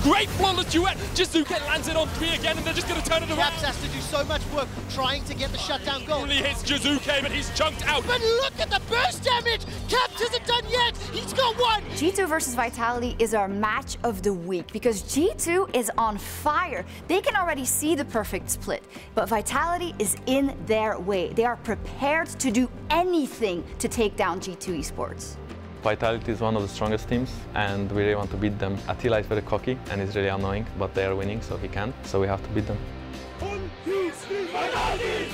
Great flawless duet. Jiizuké lands it on 3 again, and they're just going to turn it around. Perkz has to do so much work trying to get the shutdown goal. Only hits Jiizuké, but he's chunked out. But look at the burst damage! Perkz isn't done yet! He's got one! G2 versus Vitality is our match of the week because G2 is on fire. They can already see the perfect split, but Vitality is in their way. They are prepared to do anything to take down G2 Esports. Vitality is one of the strongest teams and we really want to beat them. Attila is very cocky and is really annoying, but they are winning, so he can't. So we have to beat them. 1, 2, 3, Vitality!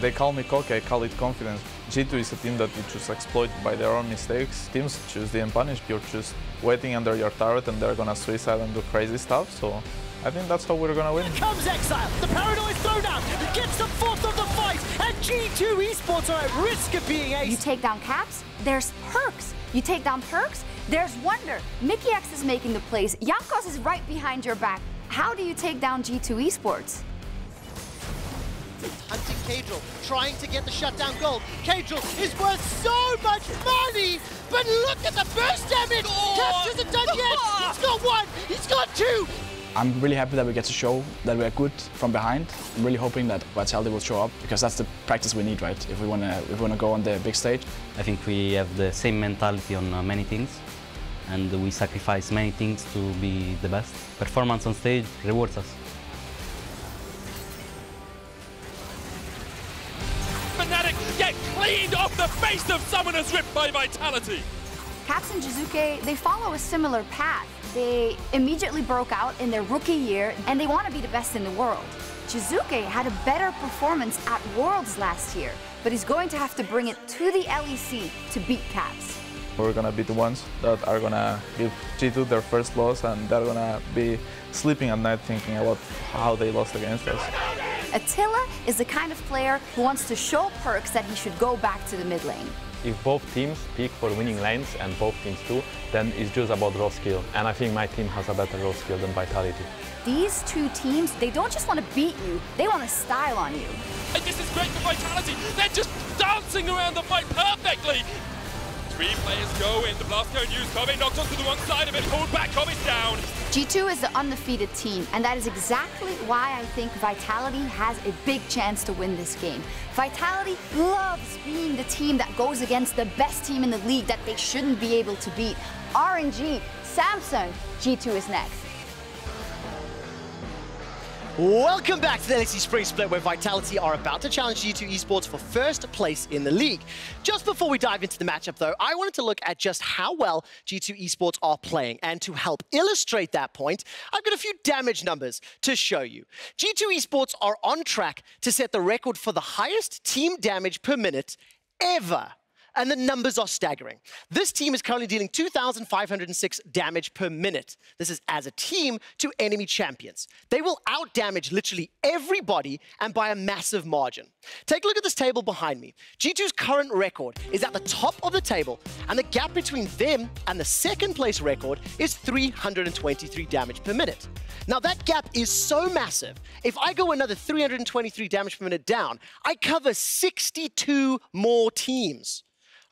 They call me cocky, I call it confidence. G2 is a team that you just exploit by their own mistakes. Teams choose the unpunished. You're just waiting under your turret and they're gonna suicide and do crazy stuff. So I think that's how we're gonna win. Here comes Exile. The Paranoid throwdown. He gets the fourth of the fight. And G2 Esports are at risk of being aced. You take down Caps, there's Perkz. You take down Perkz, there's Wunder. Mikyx is making the plays. Jankos is right behind your back. How do you take down G2 Esports? Hunting Jactroll, trying to get the shutdown goal. Jactroll is worth so much money, but look at the burst damage! Perkz isn't done yet! He's got one! He's got two! I'm really happy that we get to show that we're good from behind. I'm really hoping that Vitality will show up because that's the practice we need, right? If we wanna go on the big stage. I think we have the same mentality on many things, and we sacrifice many things to be the best. Performance on stage rewards us. Fnatic get cleaned off the face of Summoners Rift by Vitality. Caps and Jiizuké, they follow a similar path. They immediately broke out in their rookie year, and they want to be the best in the world. Jiizuké had a better performance at Worlds last year, but he's going to have to bring it to the LEC to beat Caps. We're gonna be the ones that are gonna give G2 their first loss, and they're gonna be sleeping at night thinking about how they lost against us. Attila is the kind of player who wants to show Perkz that he should go back to the mid lane. If both teams pick for winning lanes, and both teams do, then it's just about raw skill. And I think my team has a better raw skill than Vitality. These two teams, they don't just want to beat you, they want to style on you. And this is great for Vitality. They're just dancing around the fight perfectly. 3 players go in, the blast cone used, Kobe knocks onto the one side of it, pulled back, Kobe's down. G2 is the undefeated team, and that is exactly why I think Vitality has a big chance to win this game. Vitality loves being the team that goes against the best team in the league that they shouldn't be able to beat. RNG, Samsung, G2 is next. Welcome back to the LEC Spring Split, where Vitality are about to challenge G2 Esports for first place in the league. Just before we dive into the matchup, though, I wanted to look at just how well G2 Esports are playing. And to help illustrate that point, I've got a few damage numbers to show you. G2 Esports are on track to set the record for the highest team damage per minute ever. And the numbers are staggering. This team is currently dealing 2,506 damage per minute. This is as a team to enemy champions. They will out-damage literally everybody and by a massive margin. Take a look at this table behind me. G2's current record is at the top of the table, and the gap between them and the second place record is 323 damage per minute. Now that gap is so massive, if I go another 323 damage per minute down, I cover 62 more teams.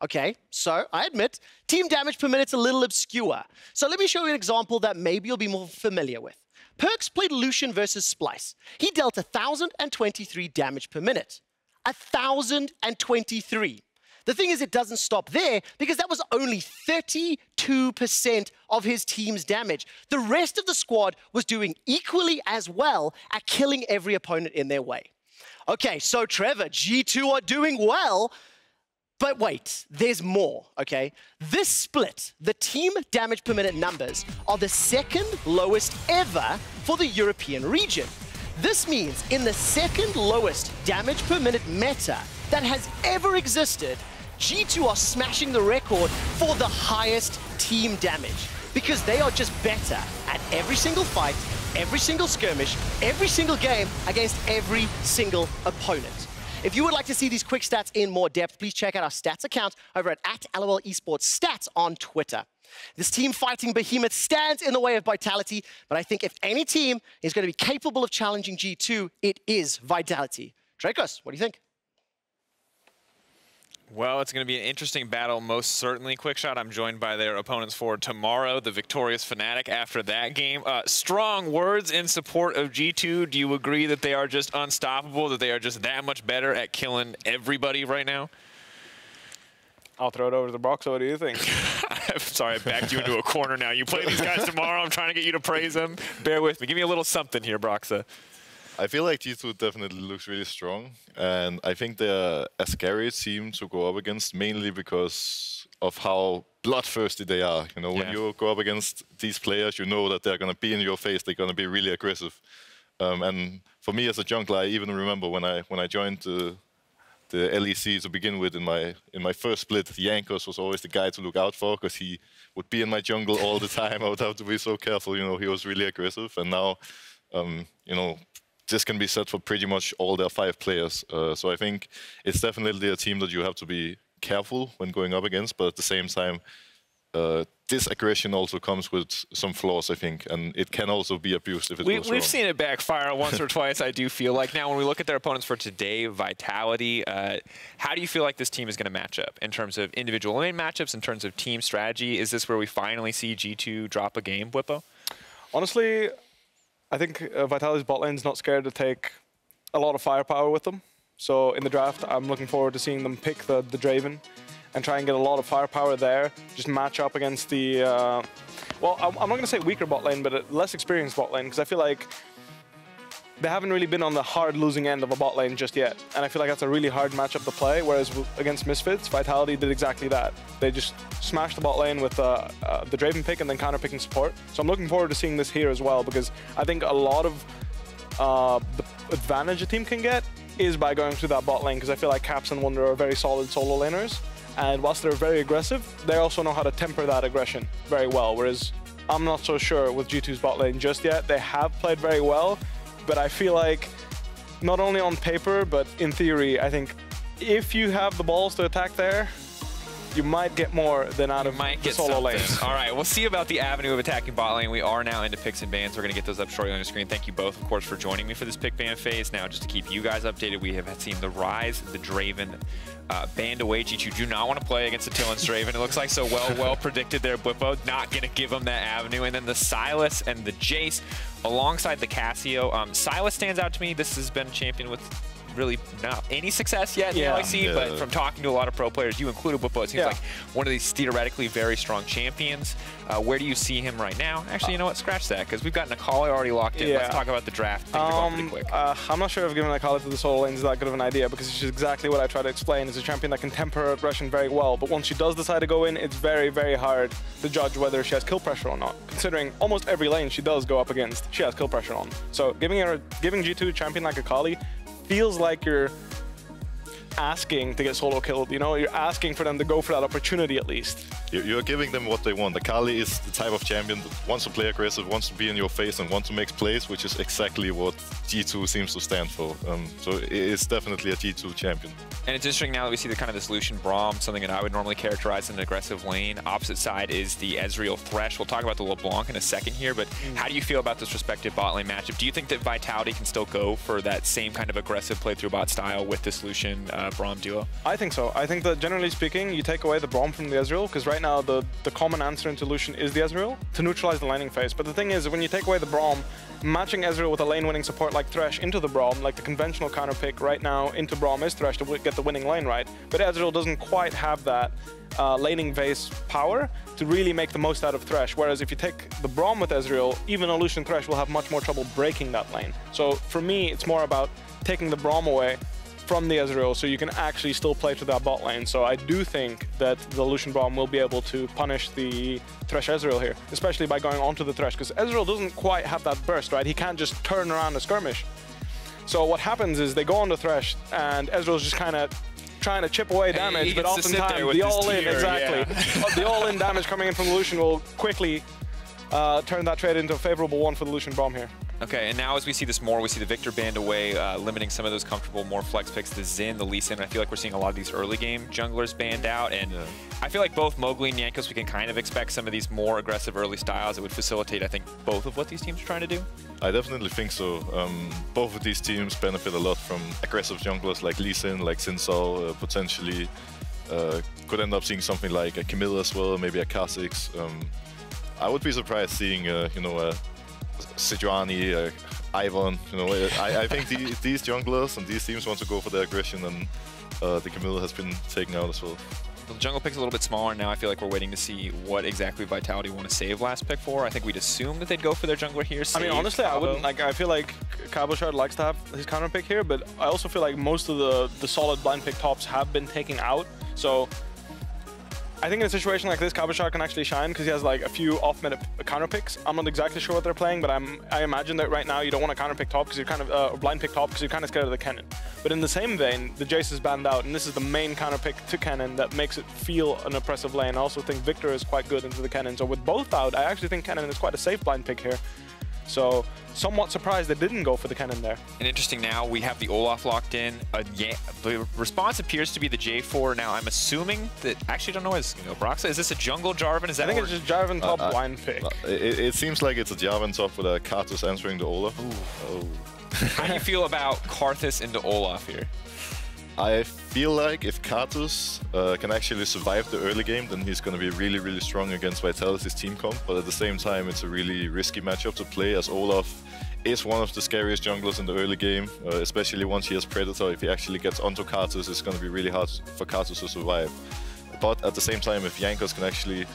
Okay, so I admit, team damage per minute's a little obscure. So let me show you an example that maybe you'll be more familiar with. Perkz played Lucian versus Splice. He dealt 1,023 damage per minute. 1,023. The thing is, it doesn't stop there because that was only 32% of his team's damage. The rest of the squad was doing equally as well at killing every opponent in their way. Okay, so Trevor, G2 are doing well. But wait, there's more, okay? This split, the team damage per minute numbers, are the second lowest ever for the European region. This means in the second lowest damage per minute meta that has ever existed, G2 are smashing the record for the highest team damage because they are just better at every single fight, every single skirmish, every single game against every single opponent. If you would like to see these quick stats in more depth, please check out our stats account over at @LOL Esports Stats on Twitter. This team fighting behemoth stands in the way of Vitality, but I think if any team is going to be capable of challenging G2, it is Vitality. Drakos, what do you think? Well, it's going to be an interesting battle, most certainly. Quickshot, I'm joined by their opponents for tomorrow, the victorious Fnatic after that game. Strong words in support of G2. Do you agree that they are just unstoppable, that they are just that much better at killing everybody right now? I'll throw it over to Broxah. What do you think? I'm sorry, I backed you into a corner now. You play these guys tomorrow. I'm trying to get you to praise them. Bear with me. Give me a little something here, Broxah. I feel like G2 definitely looks really strong, and I think they're a scary team to go up against, mainly because of how bloodthirsty they are. You know, when you go up against these players, you know that they're going to be in your face, they're going to be really aggressive. And for me as a jungler, I even remember when I joined the LEC to begin with in my first split, Jankos was always the guy to look out for, because he would be in my jungle all the time. I would have to be so careful. You know, he was really aggressive, and now, you know, this can be said for pretty much all their 5 players. So I think it's definitely a team that you have to be careful when going up against, but at the same time, this aggression also comes with some flaws, I think, and it can also be abused if it goes wrong. We've seen it backfire once or twice, I do feel like. Now, when we look at their opponents for today, Vitality, how do you feel like this team is going to match up in terms of individual lane matchups, in terms of team strategy? Is this where we finally see G2 drop a game, Bwipo? Honestly, I think Vitality's bot lane's not scared to take a lot of firepower with them. So in the draft, I'm looking forward to seeing them pick the Draven and try and get a lot of firepower there. Just match up against the, well, I'm not going to say weaker bot lane, but a less experienced bot lane, because I feel like they haven't really been on the hard losing end of a bot lane just yet. And I feel like that's a really hard matchup to play, whereas against Misfits, Vitality did exactly that. They just smashed the bot lane with the Draven pick and then counter-picking support. So I'm looking forward to seeing this here as well, because I think a lot of the advantage a team can get is by going through that bot lane, because I feel like Caps and Wunder are very solid solo laners. And whilst they're very aggressive, they also know how to temper that aggression very well, whereas I'm not so sure with G2's bot lane just yet. They have played very well, but I feel like not only on paper, but in theory, I think if you have the balls to attack there, you might get more than out of the solo lanes. All right, we'll see about the avenue of attacking bot lane. We are now into picks and bans. We're going to get those up shortly on the screen. Thank you both, of course, for joining me for this pick ban phase. Now, just to keep you guys updated, we have seen the rise of the Draven banned away. G2 do not want to play against Attila's Draven. It looks like so well predicted there. Bwipo not going to give them that avenue. And then the Sylas and the Jace alongside the Cassio. Sylas stands out to me. This has been a champion with really not any success yet in the LEC, but from talking to a lot of pro players, you included Bwipo, it seems like one of these theoretically very strong champions. Where do you see him right now? Actually, you know what? Scratch that, because we've got Akali already locked in. Let's talk about the draft. Things are going pretty quick. I'm not sure if giving Akali to the solo lane is that good of an idea, because it's just exactly what I try to explain. It's a champion that can temper aggression very well, but once she does decide to go in, it's very, very hard to judge whether she has kill pressure or not, considering almost every lane she does go up against, she has kill pressure on. So giving G2 a champion like Akali feels like you're asking to get solo killed, you know? You're asking for them to go for that opportunity at least. You're giving them what they want. Akali is the type of champion that wants to play aggressive, wants to be in your face and wants to make plays, which is exactly what G2 seems to stand for. So it's definitely a G2 champion. And it's interesting now that we see the kind of this Lucian Braum, something that I would normally characterize as an aggressive lane. Opposite side is the Ezreal Thresh. We'll talk about the LeBlanc in a second here, but how do you feel about this respective bot lane matchup? Do you think that Vitality can still go for that same kind of aggressive play through bot style with this Lucian Braum duo? I think so. I think that generally speaking, you take away the Braum from the Ezreal, because right now the common answer into Lucian is the Ezreal to neutralize the laning phase. But the thing is, when you take away the Braum, matching Ezreal with a lane-winning support like Thresh into the Braum, like the conventional counter pick right now into Braum is Thresh to get the winning lane right. But Ezreal doesn't quite have that laning phase power to really make the most out of Thresh. Whereas if you take the Braum with Ezreal, even a Lucian Thresh will have much more trouble breaking that lane. So for me, it's more about taking the Braum away from the Ezreal so you can actually still play to that bot lane. So I do think that the Lucian Braum will be able to punish the Thresh Ezreal here, especially by going onto the Thresh, because Ezreal doesn't quite have that burst, right? He can't just turn around a skirmish. So what happens is they go on the Thresh and Ezreal's just kind of trying to chip away damage, but oftentimes the all-in, the all-in damage coming in from the Lucian will quickly turn that trade into a favorable one for the Lucian Braum here. Okay, and now as we see this more, we see the Victor banned away, limiting some of those comfortable, more flex picks, the Xin, the Lee Sin. I feel like we're seeing a lot of these early game junglers banned out, and I feel like both Mowgli and Jankos, we can kind of expect some of these more aggressive early styles that would facilitate, I think, both of what these teams are trying to do. I definitely think so. Both of these teams benefit a lot from aggressive junglers like Lee Sin, like Sin Sol, potentially Could end up seeing something like a Camille as well, maybe a Kha'Zix. I would be surprised seeing, you know, a Sejuani, Ivern. You know, I think these junglers and these teams want to go for the aggression, and the Camille has been taken out as well. The jungle pick's a little bit smaller now. I feel like we're waiting to see what exactly Vitality want to save last pick for. I think we'd assume that they'd go for their jungler here. I mean, honestly, I wouldn't. Like, I feel like Cabochard likes to have his counter pick here, but I also feel like most of the solid blind pick tops have been taken out. So I think in a situation like this, Cabochard can actually shine because he has like a few off-meta counter picks. I'm not exactly sure what they're playing, but I imagine that right now you don't want to counter pick top because you're kind of blind pick top because you're kind of scared of the cannon. But in the same vein, the Jace is banned out, and this is the main counter pick to cannon that makes it feel an oppressive lane. I also think Victor is quite good into the cannon. So with both out, I actually think cannon is quite a safe blind pick here. So somewhat surprised they didn't go for the cannon there. And interesting now, we have the Olaf locked in. The response appears to be the J4. Now, I'm assuming that, actually don't know, is Broxah, is this a jungle Jarvan? Is that I think it's just Jarvan top blind pick. It seems like it's a Jarvan top with a Karthus answering the Olaf. Oh. How do you feel about Karthus into Olaf here? I feel like if Karthus can actually survive the early game, then he's going to be really, really strong against Vitality's team comp. But at the same time, it's a really risky matchup to play, as Olaf is one of the scariest junglers in the early game, especially once he has Predator. If he actually gets onto Karthus, it's going to be really hard for Karthus to survive. But at the same time, if Jankos can actually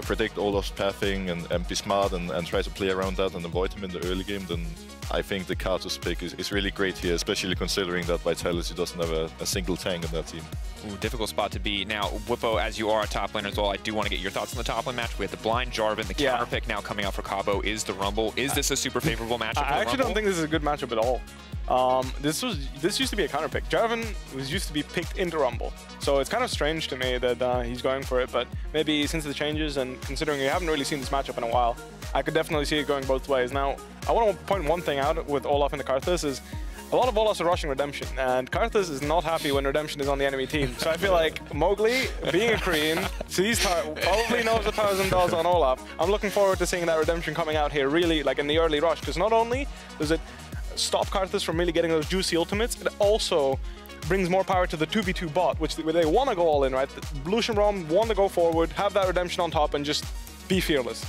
predict Olaf's pathing and be smart and try to play around that and avoid him in the early game, then I think the Karthus pick is really great here, especially considering that Vitality doesn't have a single tank in that team. Ooh, difficult spot to be. Now, Bwipo, as you are a top laner as well, I do want to get your thoughts on the top lane match. We have the blind Jarvan, the counter pick now coming out for Cabo is the Rumble. Is this a super favorable matchup for the I actually don't think this is a good matchup at all. This used to be a counter pick. Jarvan used to be picked into Rumble, so it's kind of strange to me that he's going for it. But maybe since the changes and considering you haven't really seen this matchup in a while, I could definitely see it going both ways. Now, I want to point one thing out with Olaf and the Karthus is a lot of Olafs are rushing Redemption, and Karthus is not happy when Redemption is on the enemy team. So I feel like Mowgli, being a Korean, probably knows $1,000 on Olaf. I'm looking forward to seeing that Redemption coming out here really like in the early rush, because not only does it stop Karthus from really getting those juicy ultimates, it also brings more power to the 2v2 bot, where they want to go all in, right? Lucian Braum want to go forward, have that Redemption on top, and just be fearless.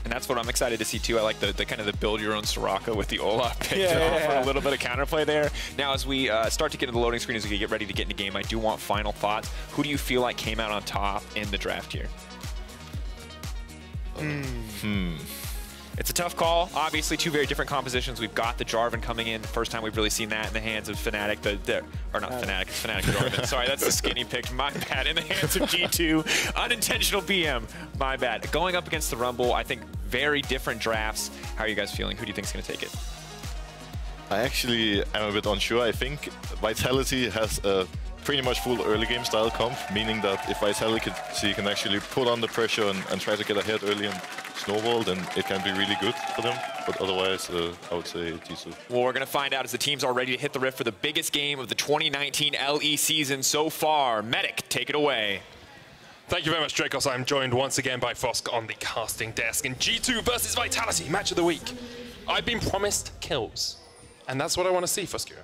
And that's what I'm excited to see too. I like the kind of the build your own Soraka with the Olaf pick for a little bit of counterplay there. Now, as we start to get to the loading screen, as we get ready to get into game, I do want final thoughts. Who do you feel like came out on top in the draft here? It's a tough call. Obviously, two very different compositions. We've got the Jarvan coming in. The first time we've really seen that in the hands of Fnatic. Or not Fnatic, it's Fnatic Jarvan. Sorry, that's the skinny pick. My bad. In the hands of G2. Unintentional BM. My bad. Going up against the Rumble, I think very different drafts. How are you guys feeling? Who do you think is going to take it? I actually am a bit unsure. I think Vitality has a pretty much full early game style comp, meaning that if Vitality can actually put on the pressure and try to get ahead early and snowball, then it can be really good for them. But otherwise, I would say Jiizuké. Well, we're going to find out as the teams are ready to hit the rift for the biggest game of the 2019 LE season so far. Medic, take it away. Thank you very much, Drakos. I'm joined once again by Frosk on the casting desk in G2 versus Vitality, match of the week. I've been promised kills, and that's what I want to see, Froskurinn.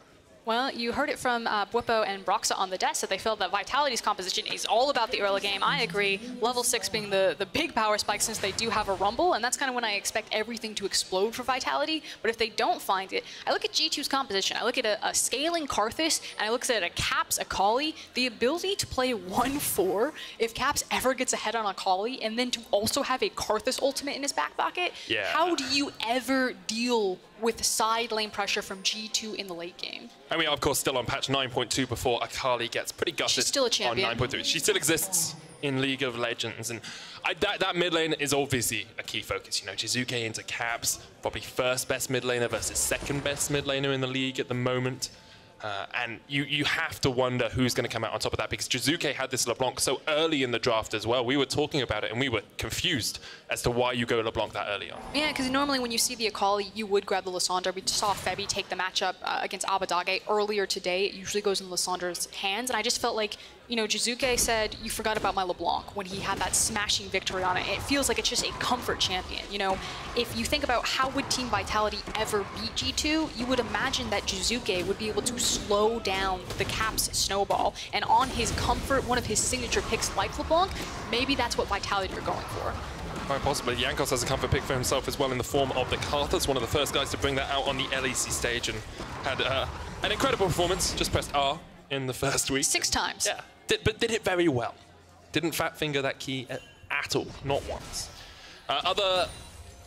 Well, you heard it from Bwipo and Broxah on the desk that they feel that Vitality's composition is all about the early game. I agree. Level 6 being the big power spike since they do have a Rumble, and that's kind of when I expect everything to explode for Vitality. But if they don't find it, I look at G2's composition. I look at a scaling Karthus, and I look at a Caps Akali. The ability to play 1-4 if Caps ever gets ahead on Akali, and then to also have a Karthus ultimate in his back pocket. Yeah. How do you ever deal with side lane pressure from G2 in the late game? And we are, of course, still on patch 9.2 before Akali gets pretty gutted. She's still a champion. On 9.3. She still exists in League of Legends. And that mid lane is obviously a key focus. You know, Jiizuké into Caps, probably first best mid laner versus second best mid laner in the league at the moment. And you have to wonder who's going to come out on top of that, because Jiizuké had this LeBlanc so early in the draft as well. We were talking about it and we were confused as to why you go LeBlanc that early on. Yeah, because normally when you see the Akali, you would grab the Lissandra. We saw Febby take the matchup against Abadage earlier today. It usually goes in Lissandra's hands, and I just felt like you know, Jiizuké said, you forgot about my LeBlanc when he had that smashing victory on it. It feels like it's just a comfort champion. You know, if you think about how would Team Vitality ever beat G2, you would imagine that Jiizuké would be able to slow down the Caps snowball. And on his comfort, one of his signature picks like LeBlanc, maybe that's what Vitality are going for. Quite possibly. Jankos has a comfort pick for himself as well in the form of the Karthus, one of the first guys to bring that out on the LEC stage, and had an incredible performance. Just pressed R in the first week. 6 times. Yeah, but did it very well. Didn't fat finger that key at all, not once. Other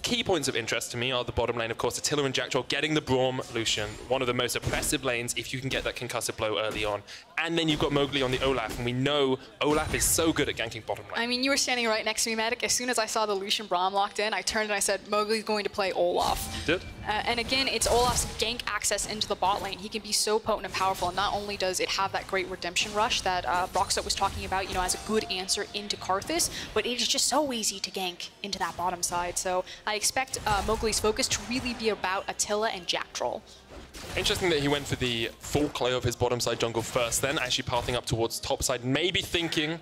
key points of interest to me are the bottom lane, of course, Attila and Jactroll getting the Braum Lucian, one of the most oppressive lanes if you can get that concussive blow early on. And then you've got Mowgli on the Olaf, and we know Olaf is so good at ganking bottom lane. I mean, you were standing right next to me, Medic. As soon as I saw the Lucian Braum locked in, I turned and I said, Mowgli's going to play Olaf. Did? And again, it's Olaf's gank access into the bot lane. He can be so potent and powerful, and not only does it have that great redemption rush that Broxah was talking about, you know, as a good answer into Karthus, but it is just so easy to gank into that bottom side. So I expect Mowgli's focus to really be about Attila and Jactroll. Interesting that he went for the full play of his bottom side jungle first, then actually pathing up towards top side, maybe thinking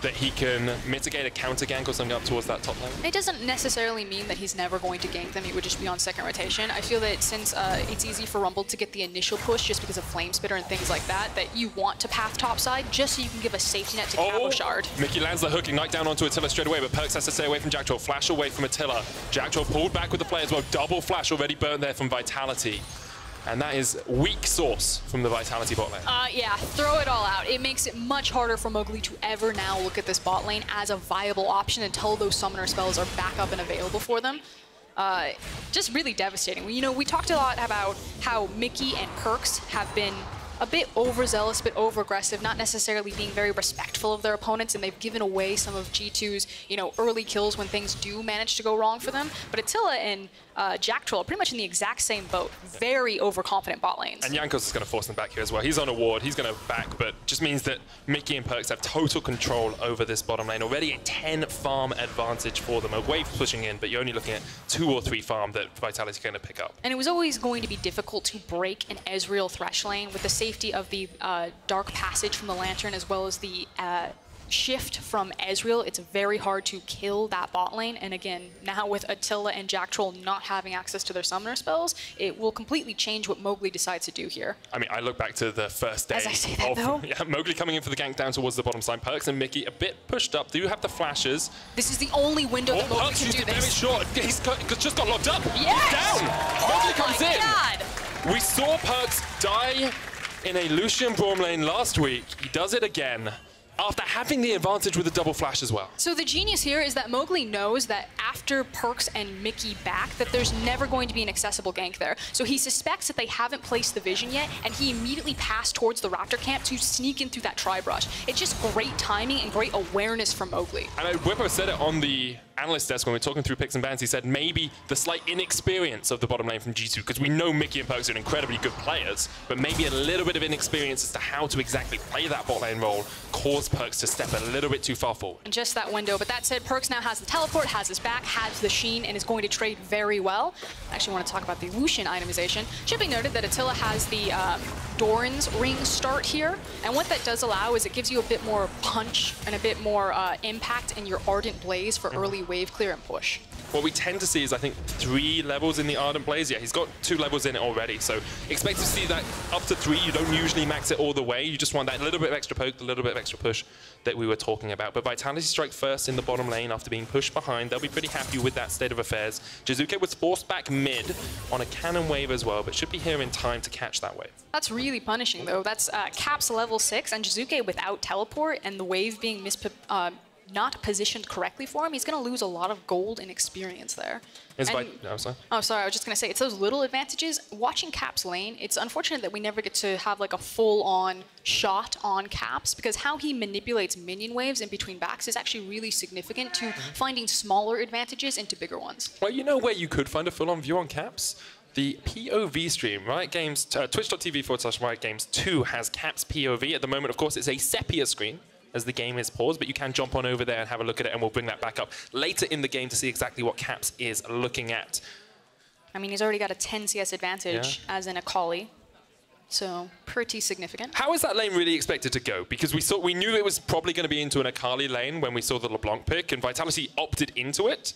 that he can mitigate a counter gank or something up towards that top lane. It doesn't necessarily mean that he's never going to gank them. He would just be on second rotation. I feel that since it's easy for Rumble to get the initial push just because of Flame Spitter and things like that, that you want to path top side just so you can give a safety net to Cabochard. Mikyx lands the hook, ignite down onto Attila straight away, but Perkz has to stay away from Jactroll. Flash away from Attila. Jactroll pulled back with the play as well. Double flash already burnt there from Vitality. And that is weak sauce from the Vitality bot lane. Yeah, throw it all out. It makes it much harder for Mowgli to ever now look at this bot lane as a viable option until those summoner spells are back up and available for them. Just really devastating. You know, we talked a lot about how Mikyx and Perkz have been a bit overzealous, a bit over-aggressive, not necessarily being very respectful of their opponents, and they've given away some of G2's, you know, early kills when things do manage to go wrong for them. But Attila and Jactroll are pretty much in the exact same boat. Very overconfident bot lanes. And Jankos is going to force them back here as well. He's on a ward, he's going to back, but just means that Mikyx and Perkz have total control over this bottom lane. Already a 10 farm advantage for them. A wave pushing in, but you're only looking at 2 or 3 farm that Vitality is going to pick up. And it was always going to be difficult to break an Ezreal Thresh lane with the safety of the Dark Passage from the Lantern as well as the shift from Ezreal. It's very hard to kill that bot lane, and again, now with Attila and Jactroll not having access to their summoner spells, it will completely change what Mowgli decides to do here. I mean, I look back to the first day As I say that, though. Yeah, Mowgli coming in for the gank down towards the bottom side. Perkz and Mikyx a bit pushed up. Do have the flashes. This is the only window that Mowgli can do this. Very short. He's just got locked up. Yes! He's down. Mowgli comes in. God. We saw Perkz die in a Lucian Braum lane last week. He does it again, after having the advantage with the double flash as well. So the genius here is that Mowgli knows that after Perkz and Mikyx back, that there's never going to be an accessible gank there. So he suspects that they haven't placed the vision yet, and he immediately passed towards the Raptor camp to sneak in through that tri-brush. It's just great timing and great awareness from Mowgli. And Bwipo said it on the analyst desk when we were talking through picks and bans. He said maybe the slight inexperience of the bottom lane from G2, because we know Mikyx and Perkz are incredibly good players, but maybe a little bit of inexperience as to how to exactly play that bot lane role caused Perkz to step a little bit too far forward. And just that window, but that said, Perkz now has the teleport, has his back, has the sheen, and is going to trade very well. I actually want to talk about the Lucian itemization. Should be noted that Attila has the Doran's ring start here, and what that does allow is it gives you a bit more punch and a bit more impact in your Ardent Blaze for early wave clear and push. What we tend to see is, I think, 3 levels in the Ardent Blaze. Yeah, he's got 2 levels in it already, so expect to see that up to 3. You don't usually max it all the way. You just want that little bit of extra poke, a little bit of extra push that we were talking about. But Vitality strike first in the bottom lane after being pushed behind. They'll be pretty happy with that state of affairs. Jiizuké was forced back mid on a cannon wave as well, but should be here in time to catch that wave. That's really punishing, though. That's Caps level 6, and Jiizuké without teleport, and the wave being not positioned correctly for him, he's going to lose a lot of gold and experience there. Oh, sorry, I was just going to say, it's those little advantages. Watching Caps lane, it's unfortunate that we never get to have like a full-on shot on Caps, because how he manipulates minion waves in between backs is actually really significant to finding smaller advantages into bigger ones. Well, you know where you could find a full-on view on Caps? The POV stream, Riot Games, twitch.tv/Riot Games 2 has Caps POV. At the moment, of course, it's a sepia screen as the game is paused, but you can jump on over there and have a look at it, and we'll bring that back up later in the game to see exactly what Caps is looking at. I mean, he's already got a 10 CS advantage as an Akali. So pretty significant. How is that lane really expected to go? Because we knew it was probably going to be into an Akali lane when we saw the LeBlanc pick, and Vitality opted into it.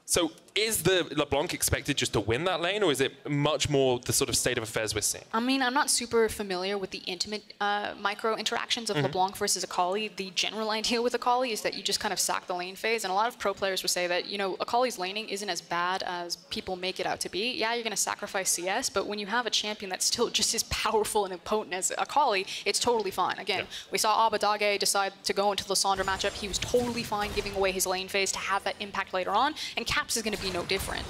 So is the LeBlanc expected just to win that lane, or is it much more the sort of state of affairs we're seeing? I mean, I'm not super familiar with the intimate micro interactions of LeBlanc versus Akali. The general idea with Akali is that you just kind of sack the lane phase, and a lot of pro players would say that, you know, Akali's laning isn't as bad as people make it out to be. Yeah, you're going to sacrifice CS, but when you have a champion that's still just as powerful and potent as Akali, it's totally fine. Again, we saw Abadage decide to go into the Lissandra matchup. He was totally fine giving away his lane phase to have that impact later on, and Caps is going to be no different.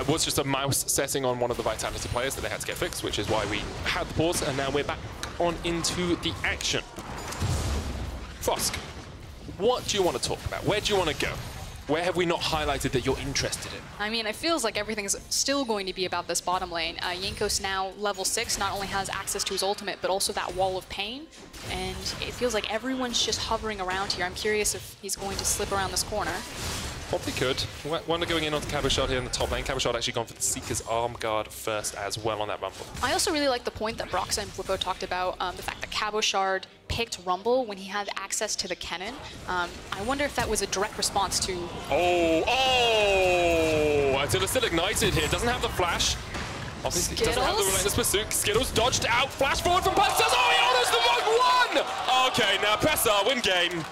Was just a mouse setting on one of the Vitality players that they had to get fixed, which is why we had the pause, and now we're back on into the action. Frosk, what do you want to talk about? Where do you want to go? Where have we not highlighted that you're interested in? I mean, it feels like everything's still going to be about this bottom lane. Jankos now level 6 not only has access to his ultimate, but also that wall of pain. And it feels like everyone's just hovering around here. I'm curious if he's going to slip around this corner. Probably could. Wunder going in onto Cabochard here in the top lane. Cabochard actually gone for the Seeker's arm guard first as well on that Rumble. I also really like the point that Broxah and Bwipo talked about, the fact that Cabochard picked Rumble when he had access to the cannon. I wonder if that was a direct response to... Attila still ignited here. Doesn't have the flash. Obviously doesn't have the relentless pursuit. Skittles dodged out. Flash forward from Perkz. Oh, he honors the wrong one! Okay, now Pressar win game.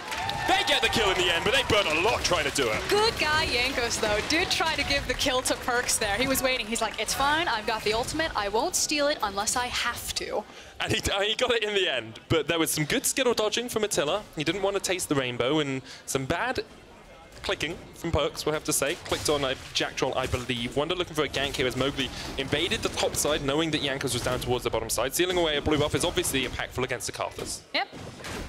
They get the kill in the end, but they burn a lot trying to do it. Good guy, Jankos, though. Did try to give the kill to Perkz there. He was waiting. He's like, it's fine. I've got the ultimate. I won't steal it unless I have to. And he got it in the end. But there was some good Skittle dodging from Attila. He didn't want to taste the rainbow, and some bad clicking from Perkz, we'll have to say. Clicked on Jactroll, I believe. Wunder looking for a gank here as Mowgli invaded the top side, knowing that Jankos was down towards the bottom side. Sealing away a blue buff is obviously impactful against the Karthus. Yep.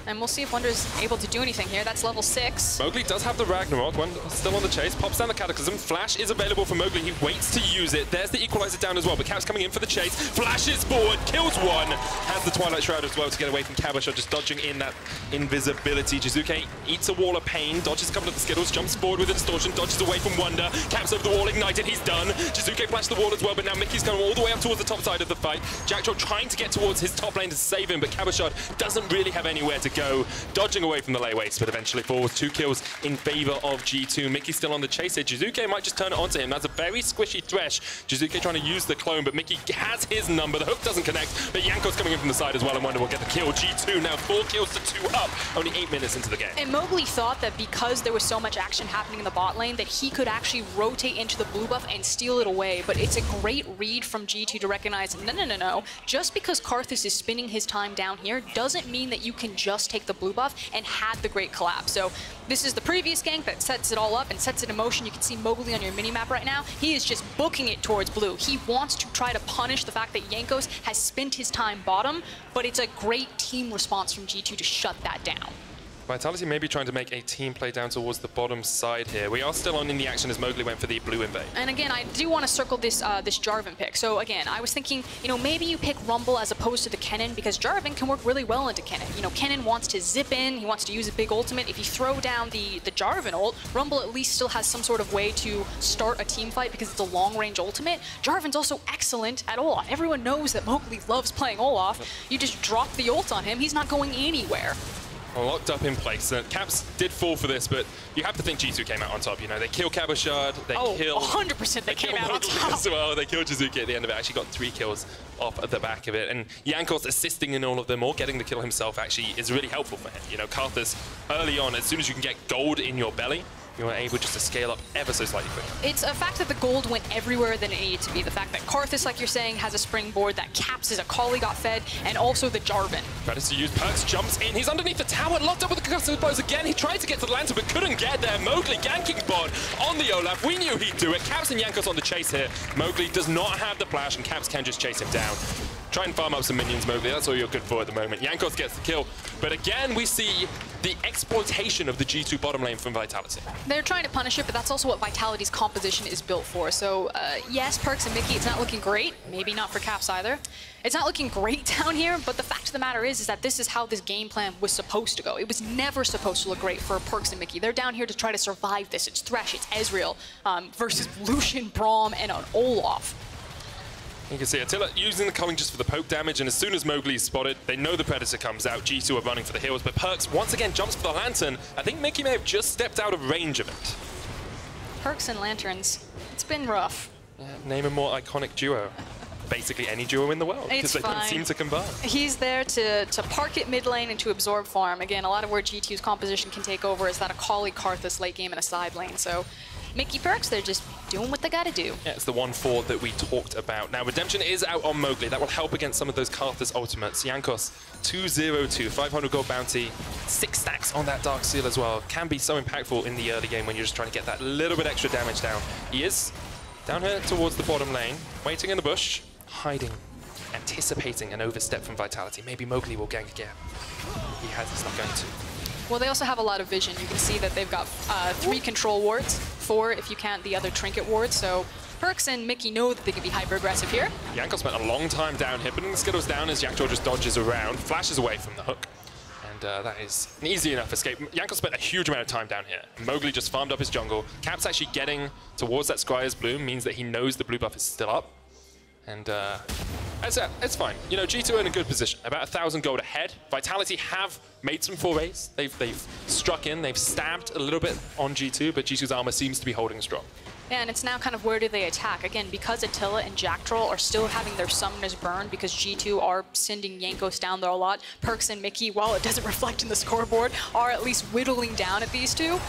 And we'll see if Wunder's able to do anything here. That's level 6. Mowgli does have the Ragnarok. Wunder still on the chase. Pops down the Cataclysm. Flash is available for Mowgli. He waits to use it. There's the Equalizer down as well, but Cap's coming in for the chase. Flashes forward, kills one. Has the Twilight Shroud as well to get away from Cabochard, just dodging in that invisibility. Jiizuké eats a wall of pain, dodges a couple of the Skittles, jumps forward with a distortion, dodges away from Wunder. Caps over the wall, ignited, he's done. Jiizuké flashed the wall as well, but now Mikyx going all the way up towards the top side of the fight. Jactroll trying to get towards his top lane to save him, but Cabochard doesn't really have anywhere to go. Dodging away from the lay waste, but eventually falls. 2 kills in favor of G2. Mikyx still on the chase here. Jiizuké might just turn it onto him. That's a very squishy Thresh. Jiizuké trying to use the clone, but Mikyx has his number. The hook doesn't connect, but Jankos coming in from the side as well, and Wunder will get the kill. G2 now 4 kills to 2 up. Only 8 minutes into the game. And Mowgli thought that because there was so much action happening in the bot lane, that he could actually rotate into the blue buff and steal it away. But it's a great read from G2 to recognize, no. Just because Karthus is spending his time down here doesn't mean that you can just take the blue buff and have the great collapse. So this is the previous gank that sets it all up and sets it in motion. You can see Mowgli on your minimap right now. He is just booking it towards blue. He wants to try to punish the fact that Jankos has spent his time bottom, but it's a great team response from G2 to shut that down. Vitality may be trying to make a team play down towards the bottom side here. We are still on in the action as Mowgli went for the blue invade. And again, I do want to circle this this Jarvan pick. So again, I was thinking, you know, maybe you pick Rumble as opposed to the Kennen, because Jarvan can work really well into Kennen. You know, Kennen wants to zip in, he wants to use a big ultimate. If you throw down the Jarvan ult, Rumble at least still has some sort of way to start a team fight because it's a long-range ultimate. Jarvan's also excellent at Olaf. Everyone knows that Mowgli loves playing Olaf. You just drop the ult on him, he's not going anywhere. Locked up in place. Caps did fall for this, but you have to think G2 came out on top. You know, they kill Cabochard, they kill... 100% they came out on top. As well. They killed Jiizuké at the end of it. Actually got 3 kills off at the back of it. And Jankos assisting in all of them, or getting the kill himself, actually is really helpful for him. You know, Karthus, early on, as soon as you can get gold in your belly, you were able just to scale up ever so slightly quicker. It's a fact that the gold went everywhere than it needed to be. The fact that Karthus, like you're saying, has a springboard, that Caps is Akali got fed, and also the Jarvan. Tries to use Perkz, jumps in. He's underneath the tower, locked up with the concussive blows again. He tried to get to the lantern, but couldn't get there. Mowgli ganking bot on the Olaf. We knew he'd do it. Caps and Jankos on the chase here. Mowgli does not have the flash, and Caps can just chase him down. Try and farm up some minions, Mowgli. That's all you're good for at the moment. Jankos gets the kill. But again, we see the exploitation of the G2 bottom lane from Vitality. They're trying to punish it, but that's also what Vitality's composition is built for. So, yes, Perkz and Mikyx, it's not looking great. Maybe not for Caps either. It's not looking great down here, but the fact of the matter is that this is how this game plan was supposed to go. It was never supposed to look great for Perkz and Mikyx. They're down here to try to survive this. It's Thresh, it's Ezreal versus Lucian, Braum, and an Olaf. You can see Attila using the culling just for the poke damage, and as soon as Mowgli is spotted, they know the Predator comes out. G2 are running for the heals, but Perkz once again jumps for the Lantern. I think Mikyx may have just stepped out of range of it. Perkz and Lanterns, it's been rough. Yeah, name a more iconic duo. Basically any duo in the world, because they don't seem to combine. He's there to park it mid lane and to absorb farm. Again, a lot of where G2's composition can take over is that Akali, Karthus late game and a side lane. So Mikyx, Perkz, they're just doing what they gotta do. Yeah, it's the 1-4 that we talked about. Now, Redemption is out on Mowgli. That will help against some of those Karthus ultimates. Jankos, 2-0-2, 500 gold bounty, 6 stacks on that Dark Seal as well. Can be so impactful in the early game when you're just trying to get that little bit extra damage down. He is down here towards the bottom lane, waiting in the bush, hiding, anticipating an overstep from Vitality. Maybe Mowgli will gank again. He's not going to. Well, they also have a lot of vision. You can see that they've got 3 control wards, 4 if you count the other trinket wards. So Perkz and Mikyx know that they can be hyper-aggressive here. Jankos spent a long time down here, putting the Skittles down as Jactroll just dodges around, flashes away from the hook. And that is an easy enough escape. Jankos spent a huge amount of time down here. Mowgli just farmed up his jungle. Cap's actually getting towards that Scryer's Bloom, means that he knows the blue buff is still up. And it's fine. You know, G2 are in a good position, about 1,000 gold ahead. Vitality have made some forays. They've struck in, they've stabbed a little bit on G2, but G2's armor seems to be holding strong. Yeah, and it's now kind of where do they attack? Again, because Attila and Jactroll are still having their summoners burned because G2 are sending Jankos down there a lot. Perkz and Mikyx, while it doesn't reflect in the scoreboard, are at least whittling down at these two.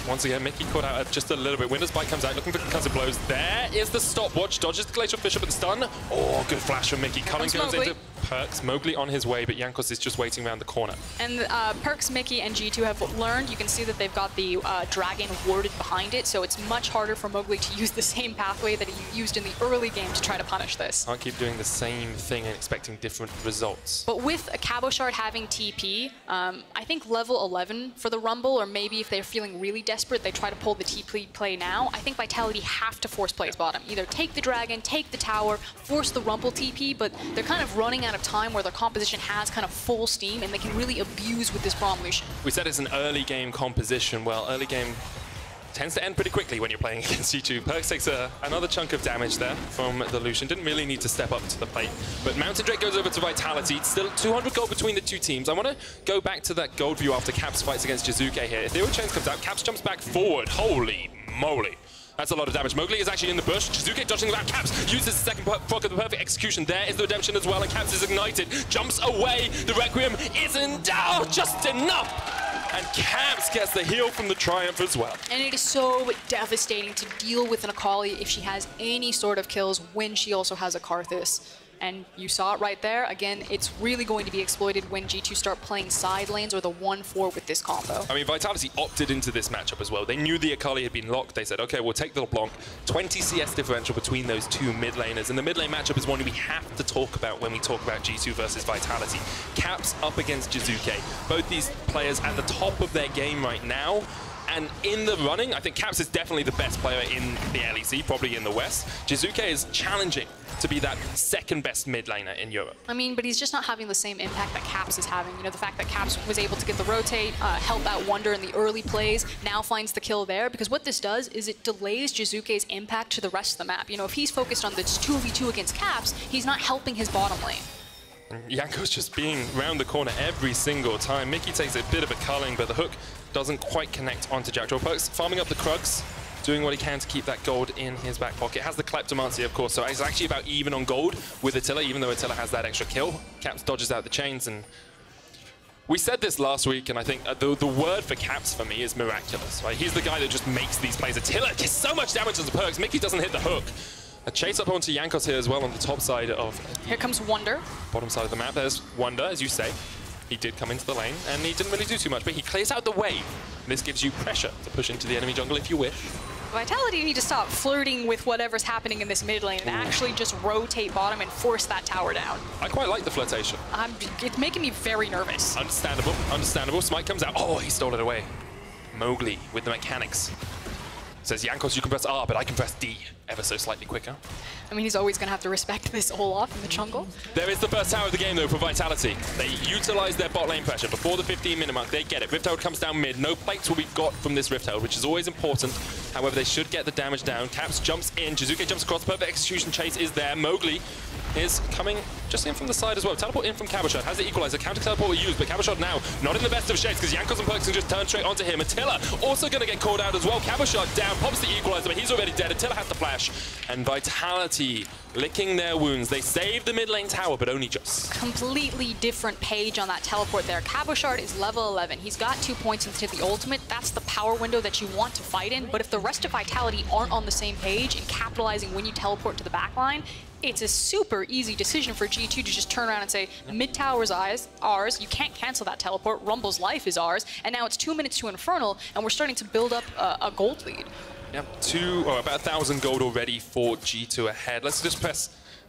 Once again, Mikyx caught out just a little bit. Wunder's bite comes out, looking for concussive blows. There is the stopwatch, dodges the Glacial Bishop with the stun. Oh, good flash from Mikyx. Culling goes into Perkz. Mowgli on his way, but Jankos is just waiting around the corner. And Perkz, Mikyx, and G2 have learned. You can see that they've got the dragon warded behind it, so it's much harder for Mowgli to use the same pathway that he used in the early game to try to punish this. Can't keep doing the same thing and expecting different results. But with a Cabochard having TP, I think level 11 for the Rumble, or maybe if they're feeling really desperate, they try to pull the TP play now. I think Vitality have to force plays bottom. Either take the dragon, take the tower, force the Rumble TP, but they're kind of running out of time where their composition has kind of full steam and they can really abuse with this Braum Lucian. We said it's an early game composition. Well, early game tends to end pretty quickly when you're playing against G2. Perkz takes another chunk of damage there from the Lucian. Didn't really need to step up to the plate. But Mountain Drake goes over to Vitality. It's still 200 gold between the two teams. I want to go back to that gold view after Caps fights against Jiizuké here. If the Chains comes out, Caps jumps back forward. Holy moly. That's a lot of damage. Mowgli is actually in the bush. Jiizuké dodging the back. Caps uses the second proc of the perfect execution. There is the redemption as well, and Caps is ignited. Jumps away. The Requiem isn't down just enough. And Caps gets the heal from the Triumph as well. And it is so devastating to deal with an Akali if she has any sort of kills when she also has a Karthus. And you saw it right there. Again, it's really going to be exploited when G2 start playing side lanes or the 1-4 with this combo. I mean, Vitality opted into this matchup as well. They knew the Akali had been locked. They said, okay, we'll take the LeBlanc. 20 CS differential between those two mid laners. And the mid lane matchup is one we have to talk about when we talk about G2 versus Vitality. Caps up against Jiizuké. Both these players at the top of their game right now. And in the running, I think Caps is definitely the best player in the LEC, probably in the West. Jiizuké is challenging to be that second best mid laner in Europe. I mean, but he's just not having the same impact that Caps is having. You know, the fact that Caps was able to get the rotate, help out Wunder in the early plays, now finds the kill there, because what this does is it delays Jiizuké's impact to the rest of the map. You know, if he's focused on this 2v2 against Caps, he's not helping his bottom lane. Jankos just being round the corner every single time. Mikyx takes a bit of a culling, but the hook doesn't quite connect onto Jactroll. Perkz farming up the Krugs, doing what he can to keep that gold in his back pocket. Has the Kleptomancy, of course, so it's actually about even on gold with Attila, even though Attila has that extra kill. Caps dodges out the chains, and we said this last week, and I think the word for Caps for me is miraculous, right? He's the guy that just makes these plays. Attila gets so much damage as a Perkz. Mikyx doesn't hit the hook. A chase up onto Jankos here as well on the top side of... Here comes Wunder. Bottom side of the map. There's Wunder, as you say. He did come into the lane, and he didn't really do too much, but he clears out the wave. This gives you pressure to push into the enemy jungle if you wish. Vitality need to stop flirting with whatever's happening in this mid lane and actually just rotate bottom and force that tower down. I quite like the flirtation. It's making me very nervous. Understandable, understandable. Smite comes out. Oh, he stole it away. Mowgli with the mechanics. Says Jankos, you can press R, but I can press D ever so slightly quicker. I mean, he's always going to have to respect this Olaf in the jungle. There is the first tower of the game, though, for Vitality. They utilize their bot lane pressure. Before the 15-minute mark, they get it. Rift Herald comes down mid. No plates will be got from this Rift Herald, which is always important. However, they should get the damage down. Caps jumps in. Jiizuké jumps across. Perfect execution chase is there. Mowgli is coming just in from the side as well. Teleport in from Cabochard. Has the equalizer. Counter teleport will use, but Cabochard now not in the best of shapes because Jankos and Perkz can just turn straight onto him. Attila also going to get called out as well. Cabochard down, pops the equalizer, but he's already dead. Attila has the flash. And Vitality licking their wounds. They save the mid lane tower, but only just. Completely different page on that teleport there. Cabochard is level 11. He's got 2 points into the ultimate. That's the power window that you want to fight in. But if the rest of Vitality aren't on the same page and capitalizing when you teleport to the backline, it's a super easy decision for G2 to just turn around and say, mid tower's ours, you can't cancel that teleport, Rumble's life is ours, and now it's 2 minutes to Infernal, and we're starting to build up a gold lead. Yep, about 1,000 gold already for G2 ahead. Let's just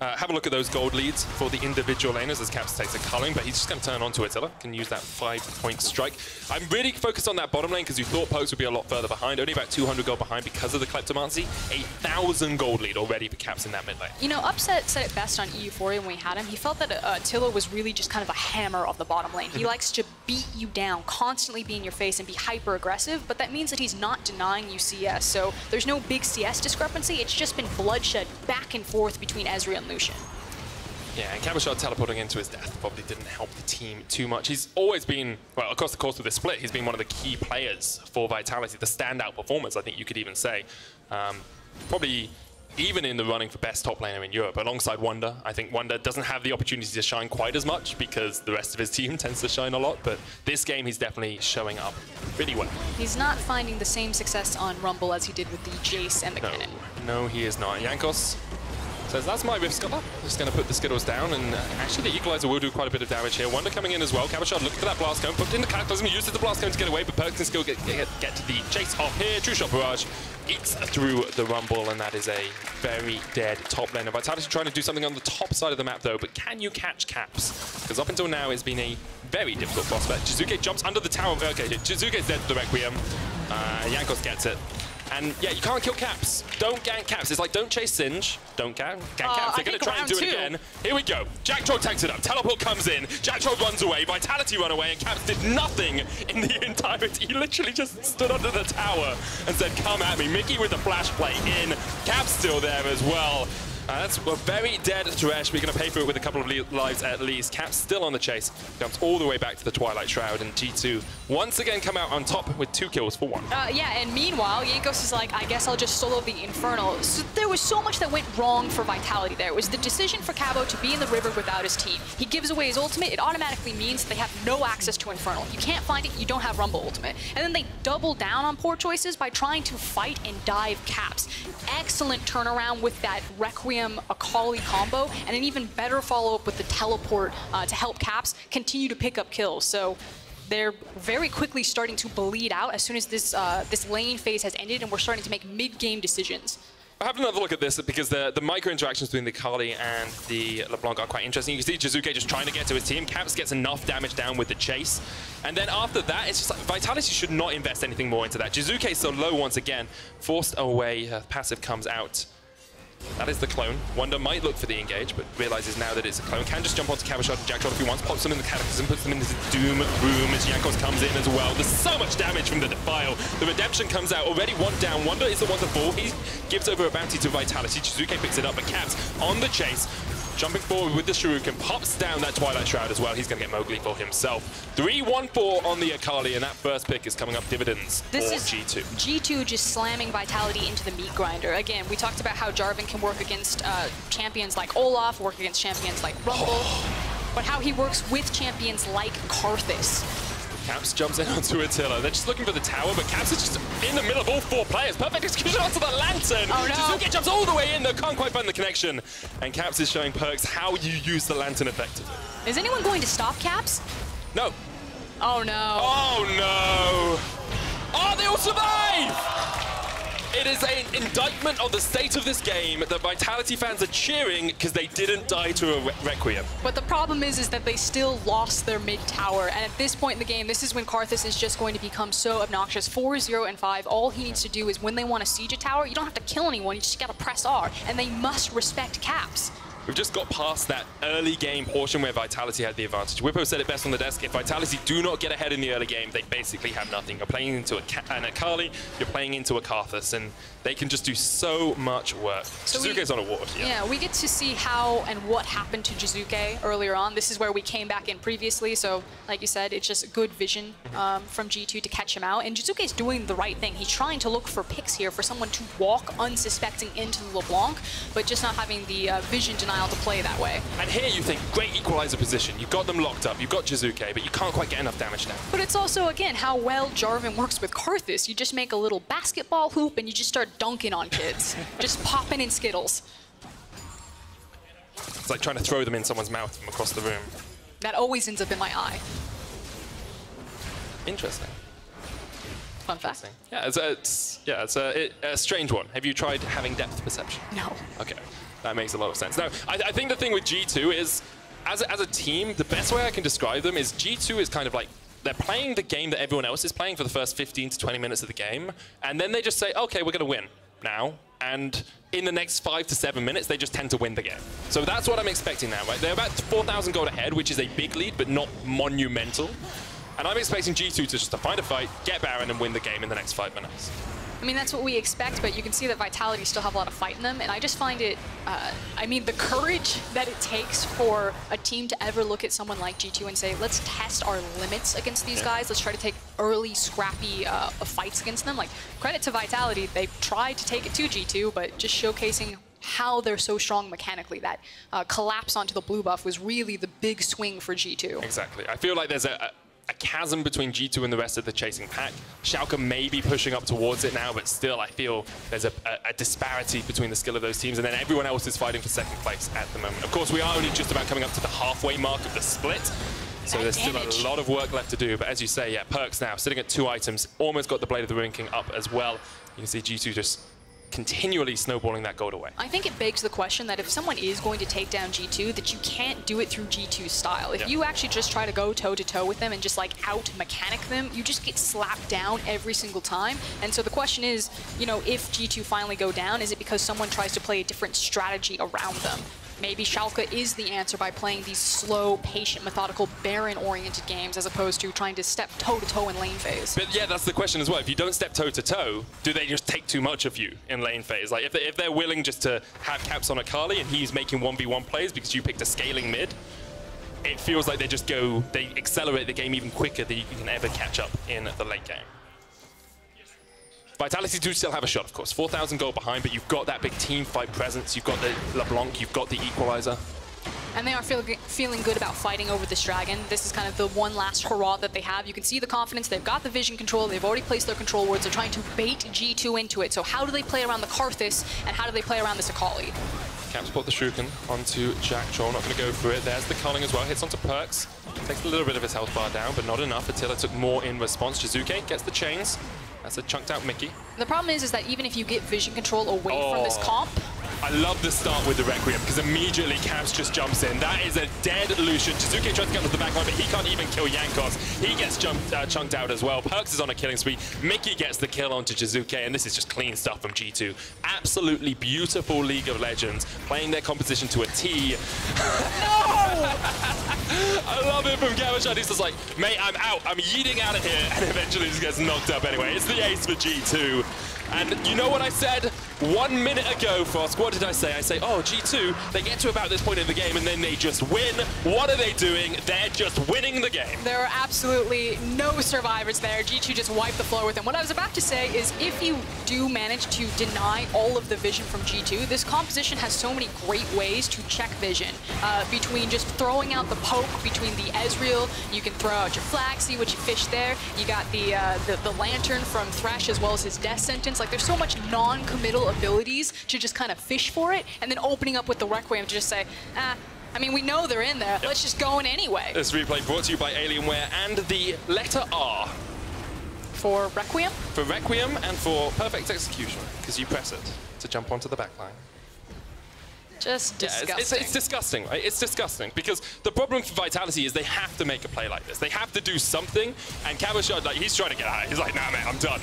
have a look at those gold leads for the individual laners as Caps takes a culling, but he's just going to turn onto Attila, can use that 5-point strike. I'm really focused on that bottom lane because you thought Perkz would be a lot further behind, only about 200 gold behind because of the Kleptomancy. 1,000 gold lead already for Caps in that mid lane. You know, Upset said it best on Euphoria when we had him. He felt that Attila was really just kind of a hammer of the bottom lane. He likes to beat you down, constantly be in your face and be hyper aggressive, but that means that he's not denying you CS, so there's no big CS discrepancy. It's just been bloodshed back and forth between Ezreal and Lucian. Yeah, and Cabochard teleporting into his death probably didn't help the team too much. He's always been, well, across the course of this split, he's been one of the key players for Vitality, the standout performers, I think you could even say. Probably even in the running for best top laner in Europe, alongside Wunder. I think Wunder doesn't have the opportunity to shine quite as much because the rest of his team tends to shine a lot, but this game he's definitely showing up really well. He's not finding the same success on Rumble as he did with the Jace and the Cannon. No, he is not. Jankos says, that's my Rift Scuttler. Just going to put the Skittles down, and actually the Equalizer will do quite a bit of damage here. Wunder coming in as well. Cabochard looking for that Blast Cone, put in the Cataclysm, uses the Blast Cone to get away, but Perkz can still get to the chase off here. True Shot Barrage eats through the Rumble, and that is a very dead top laner. Vitality trying to do something on the top side of the map though, but can you catch Caps? Because up until now it's been a very difficult prospect. Jiizuké jumps under the tower. Okay, Jiizuké's dead to the Requiem. Jankos gets it. And yeah, you can't kill Caps. Don't gank Caps. It's like, don't chase Singe. Don't gank Caps. They're going to try and do it again. Here we go. Jactroll takes it up. Teleport comes in. Jactroll runs away. Vitality run away. And Caps did nothing in the entirety. He literally just stood under the tower and said, come at me. Mikyx with the flash play in. Caps still there as well. That's a very dead Thresh. We're going to pay for it with a couple of lives at least. Caps still on the chase. Jumps all the way back to the Twilight Shroud, and G2 once again come out on top with 2 kills for 1. Yeah, and meanwhile, Jankos is like, I guess I'll just solo the Infernal. So there was so much that went wrong for Vitality there. It was the decision for Cabo to be in the river without his team. He gives away his ultimate. It automatically means they have no access to Infernal. You can't find it, you don't have Rumble ultimate. And then they double down on poor choices by trying to fight and dive Caps. Excellent turnaround with that Requiem Akali combo, and an even better follow-up with the teleport to help Caps continue to pick up kills. So they're very quickly starting to bleed out as soon as this this lane phase has ended, and we're starting to make mid-game decisions. Have another look at this because the micro interactions between the Akali and the LeBlanc are quite interesting. You can see Jiizuké just trying to get to his team. Caps gets enough damage down with the chase. And then after that, it's just like Vitality should not invest anything more into that. Jiizuké so low once again. Forced away, passive comes out. That is the clone. Wunder might look for the engage, but realizes now that it's a clone. Can just jump onto Cabochard and Jactroll if he wants, pops them in the Cataclysm, puts them in the Doom room as Jankos comes in as well. There's so much damage from the Defile. The Redemption comes out, already 1 down. Wunder is the one to fall. He gives over a bounty to Vitality. Jiizuké picks it up, but Caps on the chase. Jumping forward with the Shuriken, pops down that Twilight Shroud as well. He's going to get Mowgli for himself. 3-1-4 on the Akali, and that first pick is coming up dividends for G2. G2 just slamming Vitality into the meat grinder. Again, we talked about how Jarvan can work against champions like Olaf, work against champions like Rumble, but how he works with champions like Karthus. Caps jumps in onto Attila. They're just looking for the tower, but Caps is just in the middle of all 4 players. Perfect execution onto the Lantern. Oh no! Jiizuké jumps all the way in, though can't quite find the connection. And Caps is showing Perkz how you use the Lantern effectively. Is anyone going to stop Caps? No. Oh no. Oh no! Oh, they all survive! It is an indictment of the state of this game that Vitality fans are cheering because they didn't die to a Requiem. But the problem is that they still lost their mid tower, and at this point in the game, this is when Karthus is just going to become so obnoxious. 4-0-5, all he needs to do is when they want to siege a tower, you don't have to kill anyone, you just gotta press R, and they must respect Caps. we've just got past that early game portion where Vitality had the advantage. Bwipo said it best on the desk. If Vitality do not get ahead in the early game, they basically have nothing. You're playing into an Akali, you're playing into a Karthus, and they can just do so much work. So Jiizuké's on a ward. Yeah, we get to see how and what happened to Jiizuké earlier on. This is where we came back in previously, so like you said, it's just good vision from G2 to catch him out. And Jiizuké's doing the right thing. He's trying to look for picks here for someone to walk unsuspecting into the LeBlanc, but just not having the vision denial to play that way. And here you think, great equalizer position. You've got them locked up, you've got Jiizuké, but you can't quite get enough damage now. But it's also, again, how well Jarvan works with Karthus. You just make a little basketball hoop and you just start dunking on kids. Just popping in Skittles. It's like trying to throw them in someone's mouth from across the room. That always ends up in my eye. Interesting. Fun fact. Yeah, it's a strange one. Have you tried having depth perception? No. Okay, that makes a lot of sense. Now, I think the thing with G2 is, as a team, the best way I can describe them is G2 is kind of like, they're playing the game that everyone else is playing for the first 15 to 20 minutes of the game, and then they just say, okay, we're going to win now, and in the next 5 to 7 minutes, they just tend to win the game. So that's what I'm expecting now, right? They're about 4,000 gold ahead, which is a big lead, but not monumental. And I'm expecting G2 to just find a fight, get Baron, and win the game in the next 5 minutes. I mean, that's what we expect, but you can see that Vitality still have a lot of fight in them, and I just find it, I mean, the courage that it takes for a team to ever look at someone like G2 and say, let's test our limits against these guys, let's try to take early, scrappy fights against them. Like, credit to Vitality, they tried to take it to G2, but just showcasing how they're so strong mechanically. That collapse onto the blue buff was really the big swing for G2. Exactly. I feel like there's a chasm between G2 and the rest of the chasing pack. Schalke may be pushing up towards it now, but still I feel there's a disparity between the skill of those teams, and then everyone else is fighting for second place at the moment. Of course, we are only just about coming up to the halfway mark of the split, so there's still a lot of work left to do. But as you say, yeah, Perkz now sitting at 2 items, almost got the Blade of the Ruin King up as well. You can see G2 just continually snowballing that gold away. I think it begs the question that if someone is going to take down G2, that you can't do it through G2's style. If you actually just try to go toe-to-toe with them and just like out-mechanic them, you just get slapped down every single time. And so the question is, you know, if G2 finally go down, is it because someone tries to play a different strategy around them? Maybe Schalke is the answer by playing these slow, patient, methodical, Baron-oriented games as opposed to trying to step toe-to-toe in lane phase. But yeah, that's the question as well. If you don't step toe-to-toe, do they just take too much of you in lane phase? Like, if they're willing just to have caps on Akali and he's making 1v1 plays because you picked a scaling mid, it feels like they accelerate the game even quicker than you can ever catch up in the late game. Vitality do still have a shot, of course. 4,000 gold behind, but you've got that big team fight presence. You've got the LeBlanc, you've got the equalizer. And they are feeling good about fighting over this dragon. This is kind of the one last hurrah that they have. You can see the confidence. They've got the vision control. They've already placed their control wards. They're trying to bait G2 into it. So how do they play around the Karthus, and how do they play around this Akali? Cap spot the Shuriken onto Jactroll. Not going to go through it. There's the culling as well. Hits onto Perkz. Takes a little bit of his health bar down, but not enough. Attila took more in response. Jiizuké gets the chains. That's a chunked out Mikyx. The problem is that even if you get vision control away from this comp, I love the start with the Requiem, because immediately Caps just jumps in. That is a dead Lucian. Jiizuké tries to get onto the back line, but he can't even kill Jankos. He gets chunked out as well. Perkz is on a killing spree. Mikyx gets the kill onto Jiizuké, and this is just clean stuff from G2. Absolutely beautiful League of Legends, playing their composition to a T. No! I love it from Cabochard. He's just like, mate, I'm out. I'm yeeting out of here, and eventually just gets knocked up anyway. It's the ace for G2. And you know what I said 1 minute ago, Frosk? What did I say? I say, oh, G2, they get to about this point in the game and then they just win. What are they doing? They're just winning the game. There are absolutely no survivors there. G2 just wiped the floor with them. What I was about to say is if you do manage to deny all of the vision from G2, this composition has so many great ways to check vision. Between just throwing out the poke, between the Ezreal, you can throw out your flag, see what you fish there. You got the lantern from Thresh as well as his death sentence. Like, there's so much non-committal abilities to just kind of fish for it, and then opening up with the Requiem to just say, I mean, we know they're in there. Let's just go in anyway. This replay brought to you by Alienware and the letter R. For Requiem? For Requiem and for Perfect Execution, because you press it to jump onto the backline. Just disgusting. It's disgusting, right? It's disgusting, because the problem for Vitality is they have to make a play like this. They have to do something, and Cabochard, like, he's trying to get out. He's like, nah, man, I'm done.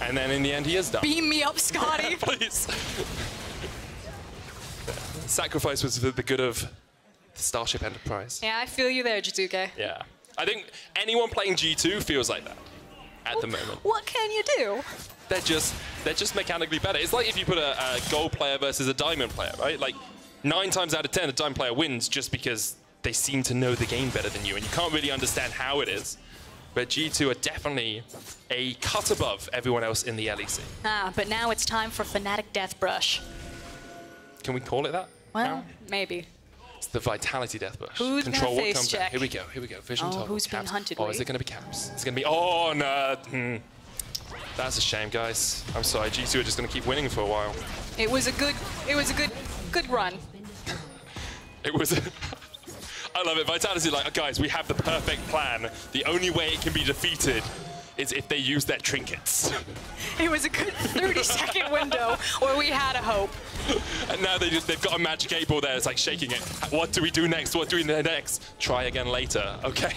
And then in the end, he is done. Beam me up, Scotty. Please. sacrifice was for the good of the Starship Enterprise. Yeah, I feel you there, Jiizuké. Yeah. I think anyone playing G2 feels like that at the moment. What can you do? They're just mechanically better. It's like if you put a gold player versus a diamond player, right? Like 9 times out of 10, a diamond player wins just because they seem to know the game better than you, and you can't really understand how it is. But G2 are definitely a cut above everyone else in the LEC. Ah, but now it's time for Fnatic Deathbrush. Can we call it that? Well, now? Maybe. It's the Vitality Deathbrush. Who's Control gonna what face comes check? out. Here we go, here we go. Vision toggle. Who's being Caps. hunted? Oh, is it going to be Caps? It's going to be, oh no. That's a shame, guys. I'm sorry, G2 are just going to keep winning for a while. It was a good run. It was, I love it. Vitality like, guys, we have the perfect plan. The only way it can be defeated is if they use their trinkets. It was a good 30-second window where we had a hope. And now they've got a magic 8 ball there. It's like shaking it. What do we do next? What do we do next? Try again later. Okay.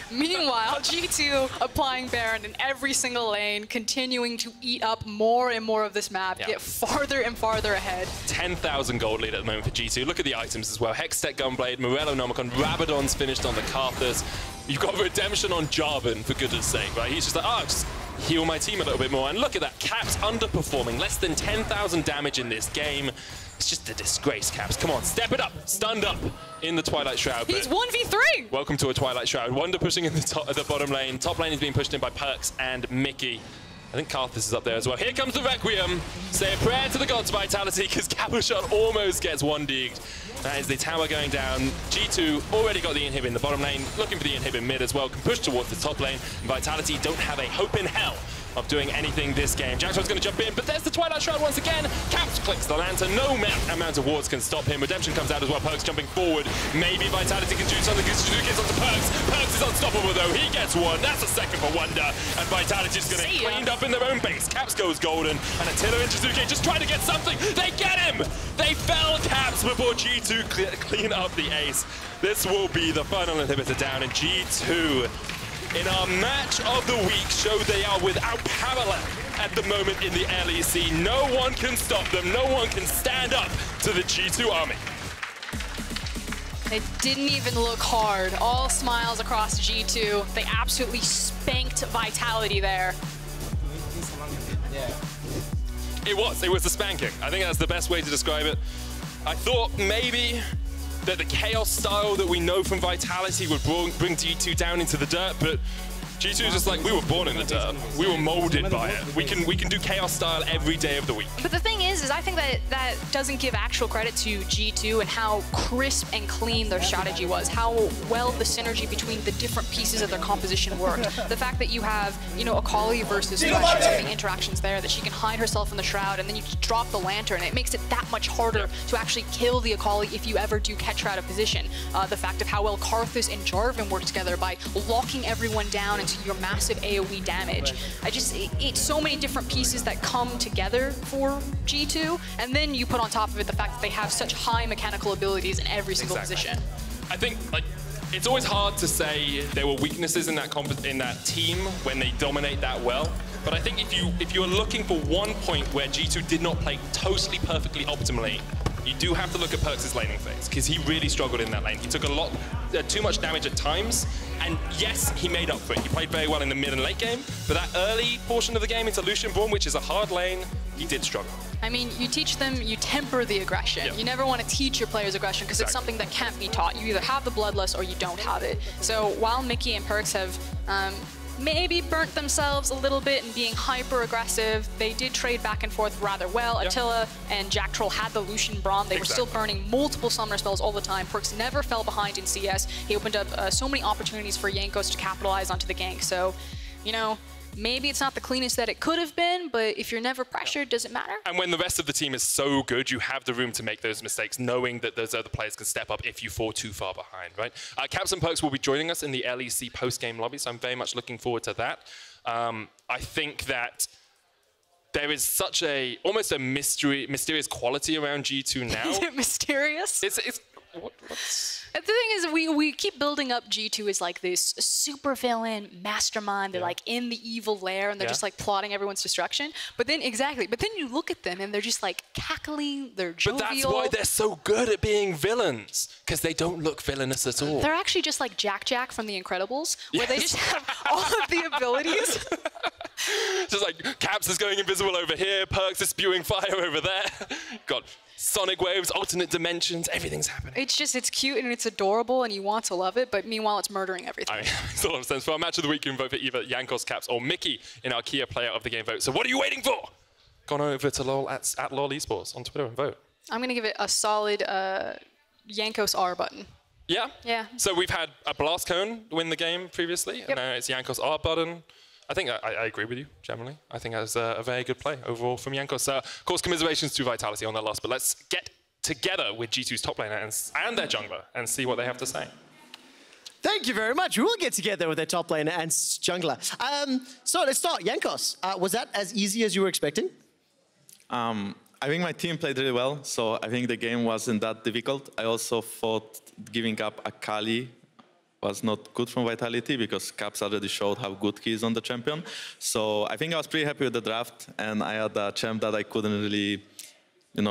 Meanwhile, G2 applying Baron in every single lane, continuing to eat up more and more of this map, get farther and farther ahead. 10,000 gold lead at the moment for G2. Look at the items as well. Hextech Gunblade, Morello Nomicon, Rabadon's finished on the Karthus. You've got Redemption on Jarvan, for goodness sake, right? He's just like, oh, just heal my team a little bit more. And look at that, Caps underperforming. Less than 10,000 damage in this game. It's just a disgrace, Caps. Come on, step it up. Stunned up in the Twilight Shroud. He's 1v3! Welcome to a Twilight Shroud. Wunder pushing in the bottom lane. Top lane is being pushed in by Perkz and Mikyx. I think Karthus is up there as well. Here comes the Requiem. Say a prayer to the gods, Vitality, because Cabochard almost gets 1-degged. That is the tower going down. G2 already got the inhib in the bottom lane, looking for the inhib in mid as well. Can push towards the top lane. Vitality don't have a hope in hell of doing anything this game. Jactroll's going to jump in, but there's the Twilight Shroud once again. Caps clicks the lantern. No amount of wards can stop him. Redemption comes out as well. Perkz jumping forward. Maybe Vitality can do something because Jiizuké gets onto Perkz. Perkz is unstoppable though. He gets one. That's a second for Wunder. And Vitality's going to get cleaned up in their own base. Caps goes golden. And Attila and Jiizuké just trying to get something. They get him! They fell Caps before G2 clean up the ace. This will be the final inhibitor down, and G2 in our match of the week showed they are without parallel at the moment in the LEC. No one can stop them. No one can stand up to the G2 army. It didn't even look hard. All smiles across G2. They absolutely spanked Vitality there. It was a spanking. I think that's the best way to describe it. I thought maybe that the chaos style that we know from Vitality would bring G2 down into the dirt, but G2 is just like, we were born in the dirt. We were molded by it. We can do chaos style every day of the week. But the thing is I think that doesn't give actual credit to G2 and how crisp and clean their strategy was, how well the synergy between the different pieces of their composition worked. The fact that you have, you know, Akali versus Thresh and some of the interactions there, that she can hide herself in the Shroud, and then you drop the Lantern. It makes it that much harder to actually kill the Akali if you ever do catch her out of position. The fact of how well Karthus and Jarvan work together by locking everyone down into your massive AoE damage. It's so many different pieces that come together for G2, and then you put on top of it the fact that they have such high mechanical abilities in every single position. I think, like, it's always hard to say there were weaknesses in that team when they dominate that well. But I think if you are looking for one point where G2 did not play totally perfectly optimally, you do have to look at Perkz' laning phase, because he really struggled in that lane. He took too much damage at times, and yes, he made up for it. He played very well in the mid and late game, but that early portion of the game into Lucian Braum, which is a hard lane, he did struggle. I mean, you teach them, you temper the aggression. Yep. You never want to teach your players aggression because it's something that can't be taught. You either have the bloodlust or you don't have it. So while Mikyx and Perkz have maybe burnt themselves a little bit in being hyper aggressive, they did trade back and forth rather well. Attila and Jactroll had the Lucian Braum. They were still burning multiple summoner spells all the time. Perkz never fell behind in CS. He opened up so many opportunities for Jankos to capitalize onto the gank. So, you know, maybe it's not the cleanest that it could have been, but if you're never pressured, does it matter? And when the rest of the team is so good, you have the room to make those mistakes, knowing that those other players can step up if you fall too far behind, right? Caps and Perkz will be joining us in the LEC post-game lobby, so I'm very much looking forward to that. I think that there is such almost a mysterious quality around G2 now. Is it mysterious? What's... The thing is, we keep building up G2 as like this super villain mastermind. They're like in the evil lair and they're just like plotting everyone's destruction. But then but then you look at them and they're just like cackling, they're jovial. But that's why they're so good at being villains, because they don't look villainous at all. They're actually just like Jack from The Incredibles, where they just have all of the abilities. Just like Caps is going invisible over here, Perkz is spewing fire over there. Got sonic waves, alternate dimensions, everything's happening. It's cute and it's adorable and you want to love it, but meanwhile it's murdering everything. I mean, it makes a lot of sense. For our match of the week, you can vote for either Jankos, Caps, or Mikyx in our Kia Player of the Game vote. So what are you waiting for? Go on over to LOL at LOL Esports on Twitter and vote. I'm going to give it a solid Jankos R button. Yeah? Yeah. So we've had a Blast Cone win the game previously, and now it's Jankos R button. I think I agree with you, generally. I think that's a very good play overall from Jankos. Of course, commiserations to Vitality on their loss, but let's get together with G2's top laner and their jungler and see what they have to say. Thank you very much. We will get together with their top laner and jungler. So let's start. Jankos, was that as easy as you were expecting? I think my team played really well, so I think the game wasn't that difficult. I also thought giving up Akali was not good from Vitality because Caps already showed how good he is on the champion. So I think I was pretty happy with the draft, and I had a champ that I couldn't really,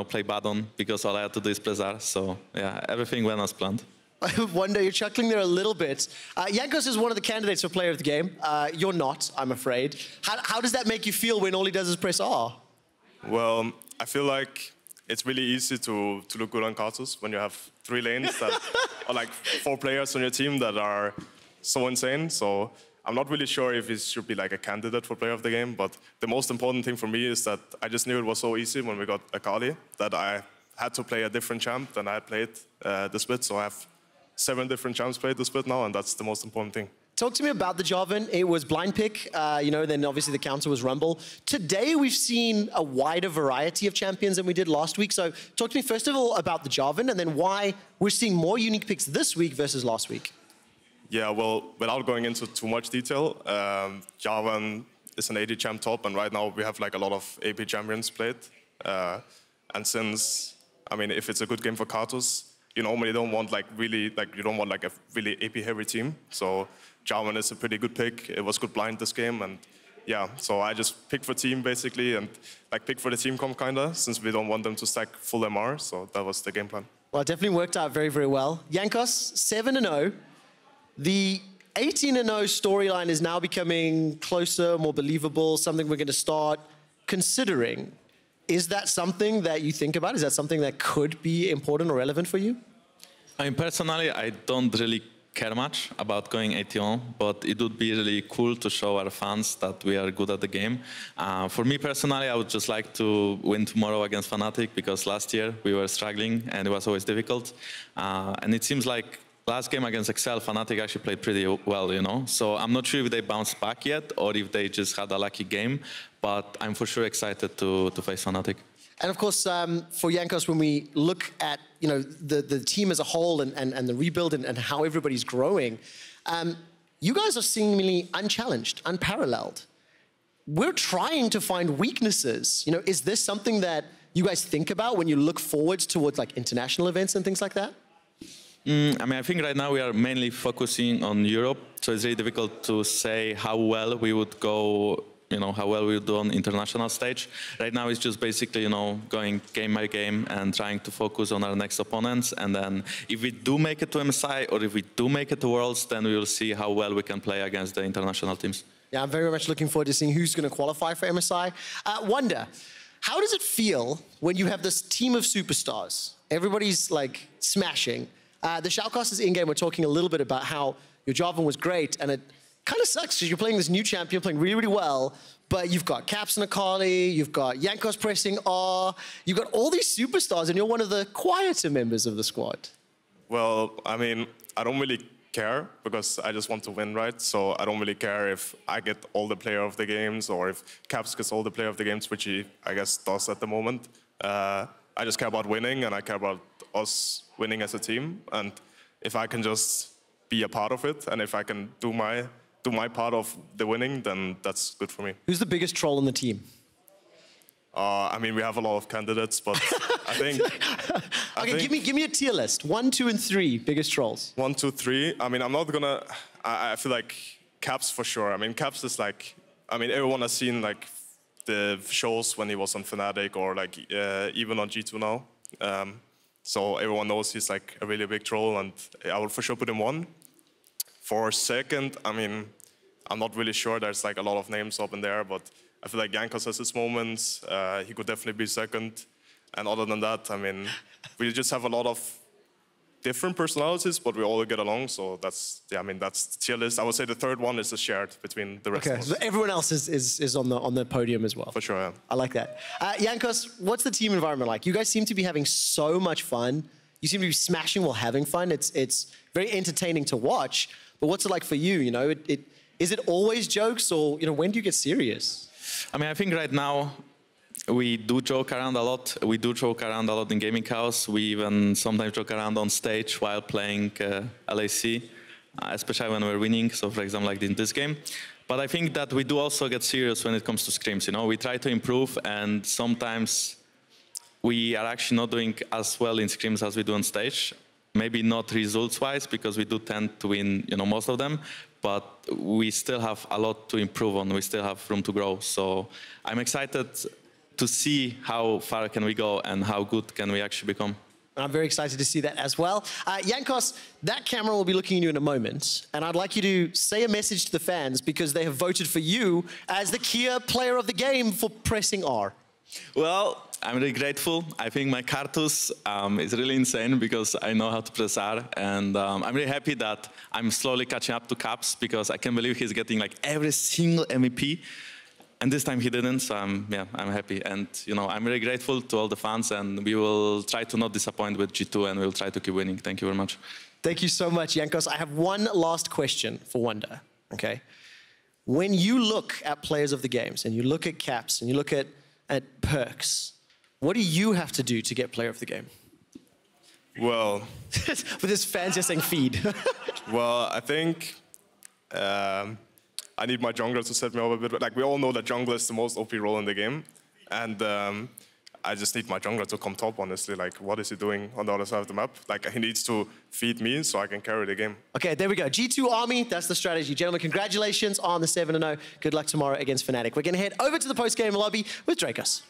play bad on because all I had to do is press R. So yeah, everything went as planned. Wunder, you're chuckling there a little bit. Jankos is one of the candidates for player of the game. You're not, I'm afraid. How does that make you feel when all he does is press R? Well, I feel like it's really easy to look good on Karthus when you have 3 lanes that are like 4 players on your team that are so insane. So I'm not really sure if he should be like a candidate for player of the game, but the most important thing for me is that I just knew it was so easy when we got Akali that I had to play a different champ than I had played the split. So I have 7 different champs played the split now, and that's the most important thing. Talk to me about the Jarvan. It was blind pick, then obviously the counter was Rumble. Today we've seen a wider variety of champions than we did last week. So talk to me first of all about the Jarvan and then why we're seeing more unique picks this week versus last week. Yeah, well, without going into too much detail, Jarvan is an AD champ top, and right now we have like a lot of AP champions played. And since, if it's a good game for Karthus, you normally don't want a really AP heavy team. So Jarvan is a pretty good pick. It was good blind this game, and yeah, so I just picked for team basically, and pick for the team comp kinda, since we don't want them to stack full MR. So that was the game plan. Well, it definitely worked out very, very well. Jankos, 7-0. The 18-0 storyline is now becoming closer, more believable, something we're going to start considering. Is that something that you think about? Is that something that could be important or relevant for you? Personally, I don't really care much about going 18, but it would be really cool to show our fans that we are good at the game. For me personally, I would just like to win tomorrow against Fnatic, because last year we were struggling and it was always difficult. And it seems like last game against Excel, Fnatic actually played pretty well, So I'm not sure if they bounced back yet or if they just had a lucky game, but I'm for sure excited to face Fnatic. And of course, for Jankos, when we look at the team as a whole and the rebuild and how everybody's growing, you guys are seemingly unchallenged, unparalleled. We're trying to find weaknesses. Is this something that you guys think about when you look forwards towards international events and things like that? I think right now we are mainly focusing on Europe, so it's really difficult to say how well we would go, how well we would do on international stage. Right now it's just basically, going game by game and trying to focus on our next opponents. And then if we do make it to MSI or if we do make it to Worlds, then we will see how well we can play against the international teams. Yeah, I'm very much looking forward to seeing who's going to qualify for MSI. Wunder, how does it feel when you have this team of superstars? Everybody's smashing. The Shoutcasters in-game were talking a little bit about how your Jarvan was great, and it kind of sucks because you're playing this new champion, playing really, really well, but you've got Caps and Akali, you've got Jankos pressing R, you've got all these superstars, and you're one of the quieter members of the squad. Well, I don't really care because I just want to win, right? So I don't really care if I get all the player of the games or if Caps gets all the player of the games, which he, I guess, does at the moment. I just care about winning, and I care about us winning as a team, and if I can just be a part of it, and if I can do my part of the winning, then that's good for me. Who's the biggest troll on the team? I mean, we have a lot of candidates, but I think... Okay, give me a tier list. 1, 2, and 3 biggest trolls. 1, 2, 3. I mean, I'm not gonna... I feel like Caps for sure. I mean, Caps is like... I mean, everyone has seen like the shows when he was on Fnatic or like even on G2 now. So everyone knows he's like a really big troll, and I will for sure put him 1. For second, I mean, I'm not really sure. There's like a lot of names up in there, but I feel like Jankos has his moments. He could definitely be second. And other than that, I mean, we just have a lot of different personalities, but we all get along. So that's, yeah, I mean, that's the tier list. I would say the third one is shared between the rest of us. So everyone else is on the podium as well. For sure, yeah. I like that. Jankos, what's the team environment like? You guys seem to be having so much fun. You seem to be smashing while having fun. It's very entertaining to watch. But what's it like for you? You know, is it always jokes, or when do you get serious? I mean, I think right now we do joke around a lot. We do joke around a lot in gaming house. We even sometimes joke around on stage while playing LEC, especially when we're winning. So, for example, like in this game. But I think that we do also get serious when it comes to scrims. You know, we try to improve, and sometimes we are actually not doing as well in scrims as we do on stage. Maybe not results-wise, because we do tend to win, most of them. But we still have a lot to improve on. We still have room to grow. So I'm excited to see how far can we go and how good can we actually become. I'm very excited to see that as well. Jankos, that camera will be looking at you in a moment, and I'd like you to say a message to the fans because they have voted for you as the key player of the game for pressing R. Well, I'm really grateful. I think my Karthus is really insane because I know how to press R, and I'm really happy that I'm slowly catching up to Caps because I can't believe he's getting like every single MVP. And this time he didn't, so I'm happy. And I'm really grateful to all the fans, and we will try to not disappoint with G2, and we'll try to keep winning. Thank you very much. Thank you so much, Jankos. I have one last question for Wunder, okay? When you look at players of the games, and you look at Caps, and you look at Perkz, what do you have to do to get player of the game? Well... With his fans just saying feed. Well, I think... I need my jungler to set me up a bit. Like, we all know that jungler is the most OP role in the game. And I just need my jungler to come top, honestly. Like, what is he doing on the other side of the map? Like, he needs to feed me so I can carry the game. Okay, there we go. G2 Army, that's the strategy. Gentlemen, congratulations on the 7-0. Good luck tomorrow against Fnatic. We're going to head over to the post-game lobby with Drakos.